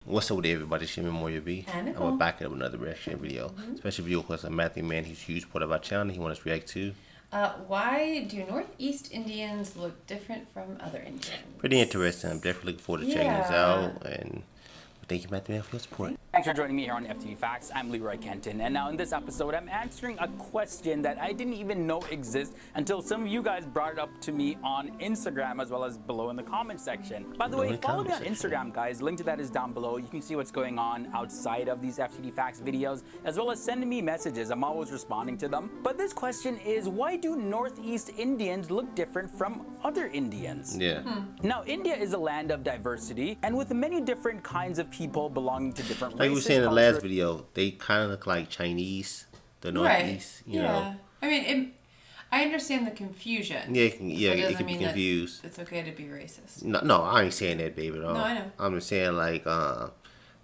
What's up with everybody? It's your Memorial B. And I'm gonna back it up with another reaction video. Special video because Matthew Man, he's a huge part of our channel. He wants us to react to. Why do Northeast Indians look different from other Indians? Pretty interesting. I'm definitely looking forward to checking this Yeah. out. And thank you, Matthew Man, for your support. Thanks for joining me here on FTV Facts. I'm Leroy Kenton, and now in this episode, I'm answering a question that I didn't even know exists until some of you guys brought it up to me on Instagram as well as below in the comment section. By the way, follow me on Instagram, guys. Link to that is down below. You can see what's going on outside of these FTV Facts videos, as well as sending me messages. I'm always responding to them. But this question is, why do Northeast Indians look different from other Indians? Yeah. Now, India is a land of diversity, and with many different kinds of people belonging to different Like we races, were saying in the last cultures. video, they kind of look like Chinese, the Right. Northeast, you know. I mean, I understand the confusion. Yeah, But it doesn't can be mean that confused. it's okay to be racist. No, I ain't saying that, baby, at all. No, I know. I'm just saying, like,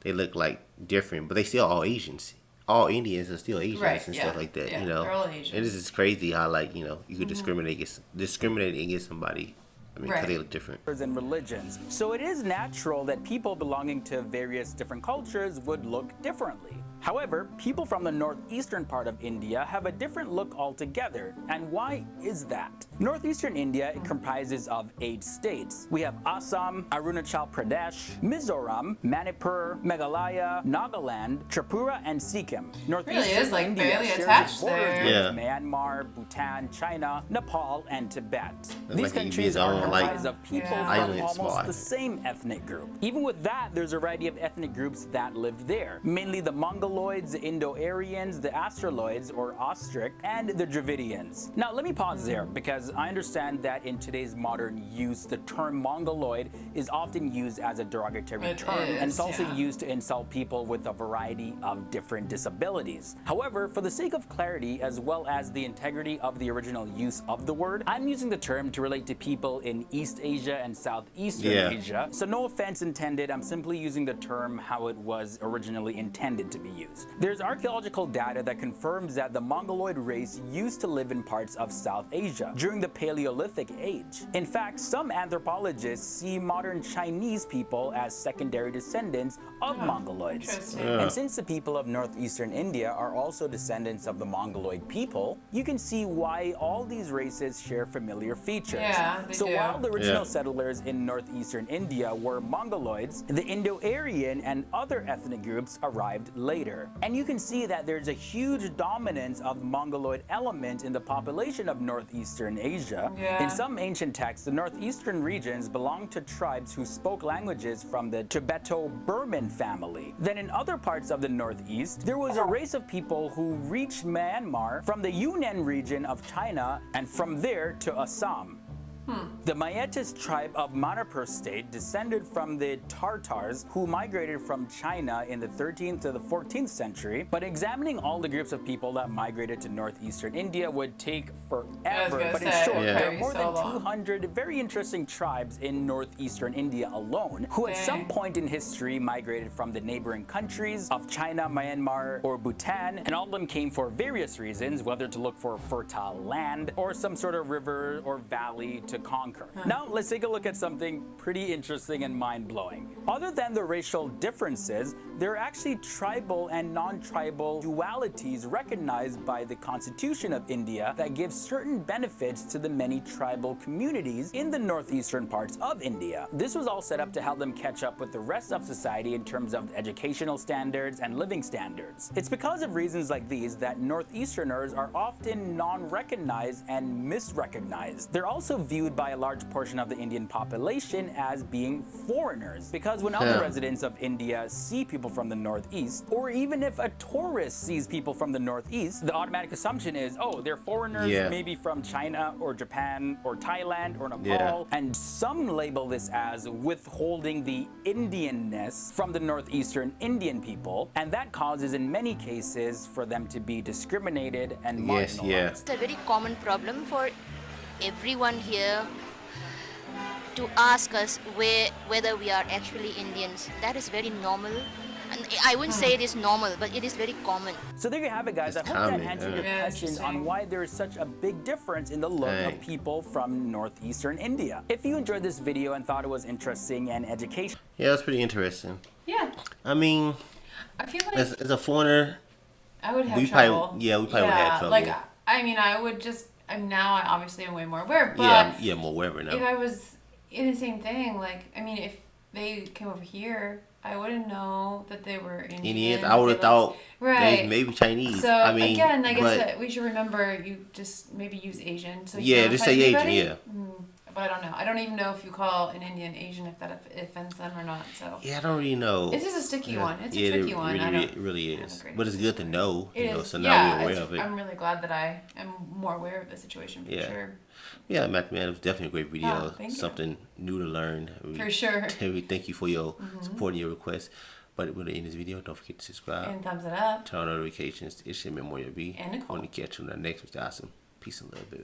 they look like different, but they still all Asians. All Indians are still Asians Right, and yeah. stuff like that, Yeah, you know. they're all Asians. And this is crazy how, like, you know, you could discriminate against somebody. I mean, because Right. they look different. And religions. So it is natural that people belonging to various different cultures would look differently. However, people from the northeastern part of India have a different look altogether. And why is that? Northeastern India comprises of 8 states. We have Assam, Arunachal Pradesh, Mizoram, Manipur, Meghalaya, Nagaland, Tripura, and Sikkim. Northeastern is, like, India barely shares attached borders there. with Yeah. Myanmar, Bhutan, China, Nepal, and Tibet. Looks These like countries his are own, like, comprised of people Yeah. from island almost spot. the same ethnic group. Even with that, there's a variety of ethnic groups that live there, mainly the Mongoloids, the Indo-Aryans, the Australoids or Austric, and the Dravidians. Now let me pause there because I understand that in today's modern use, the term Mongoloid is often used as a derogatory It term, and it's is, also yeah. used to insult people with a variety of different disabilities. However, for the sake of clarity as well as the integrity of the original use of the word, I'm using the term to relate to people in East Asia and Southeastern Yeah. Asia. So no offense intended, I'm simply using the term how it was originally intended to be used. There's archaeological data that confirms that the Mongoloid race used to live in parts of South Asia during the Paleolithic age. In fact, some anthropologists see modern Chinese people as secondary descendants of Mongoloids. Interesting. And since the people of northeastern India are also descendants of the Mongoloid people, you can see why all these races share familiar features. Yeah, they so do. while the original Yeah. settlers in northeastern India were Mongoloids, the Indo-Aryan and other ethnic groups arrived later. And you can see that there's a huge dominance of Mongoloid element in the population of northeastern Asia. Yeah. In some ancient texts, the northeastern regions belonged to tribes who spoke languages from the Tibeto-Burman family. Then in other parts of the northeast, there was a race of people who reached Myanmar from the Yunnan region of China and from there to Assam. The Mayetis tribe of Manipur state descended from the Tartars who migrated from China in the 13th to the 14th century, but examining all the groups of people that migrated to northeastern India would take forever. gonna But in say, short, Yeah. there are more so than long. 200 very interesting tribes in northeastern India alone who at some Dang. point in history migrated from the neighboring countries of China, Myanmar, or Bhutan, and all of them came for various reasons, whether to look for fertile land or some sort of river or valley to conquer. Now, let's take a look at something pretty interesting and mind-blowing. Other than the racial differences, there are actually tribal and non-tribal dualities recognized by the Constitution of India that give certain benefits to the many tribal communities in the northeastern parts of India. This was all set up to help them catch up with the rest of society in terms of educational standards and living standards. It's because of reasons like these that northeasterners are often non-recognized and misrecognized. They're also viewed by a large portion of the Indian population as being foreigners, because when other Yeah. residents of India see people from the northeast, or even if a tourist sees people from the northeast, the automatic assumption is, oh, they're foreigners, Yeah. maybe from China or Japan or Thailand or Nepal, Yeah. and some label this as withholding the Indianness from the northeastern Indian people, and that causes in many cases for them to be discriminated and Yes, marginalized. yeah. It's a very common problem for everyone here to ask us whether we are actually Indians. That is very normal. And I wouldn't say it is normal, but it is very common. So there you have it, guys. It's I hope common, that answered yeah. your Yeah, question on interesting. why there is such a big difference in the look Dang. of people from northeastern India. If you enjoyed this video and thought it was interesting and educational, Yeah, that's pretty interesting. Yeah, I mean, I feel like as a foreigner, I would have we trouble. probably would have trouble. Like, I mean, I would just. I'm now. I obviously am way more aware, but more aware now. if I was in the same thing, like, I mean, if they came over here, I wouldn't know that they were Indian. I would have thought right, they maybe Chinese. So I mean, again, I guess that we should remember you just maybe use Asian. So just say Asian. Yeah. But I don't know. I don't even know if you call an Indian Asian if that offends them or not. So yeah, I don't really know. This is a sticky one. It's a tricky one. It really is. But it's good to know. So now we're aware of it. I'm really glad that I am more aware of the situation for sure. Yeah, Matt, man, it was definitely a great video. Thank you. Something new to learn. For sure. We thank you for your support and your requests. But we're in this video. Don't forget to subscribe. And thumbs it up. Turn on notifications. It's your Memorial B. And Nicole. Want to catch you on the next, Mr. Awesome. Peace and love, baby.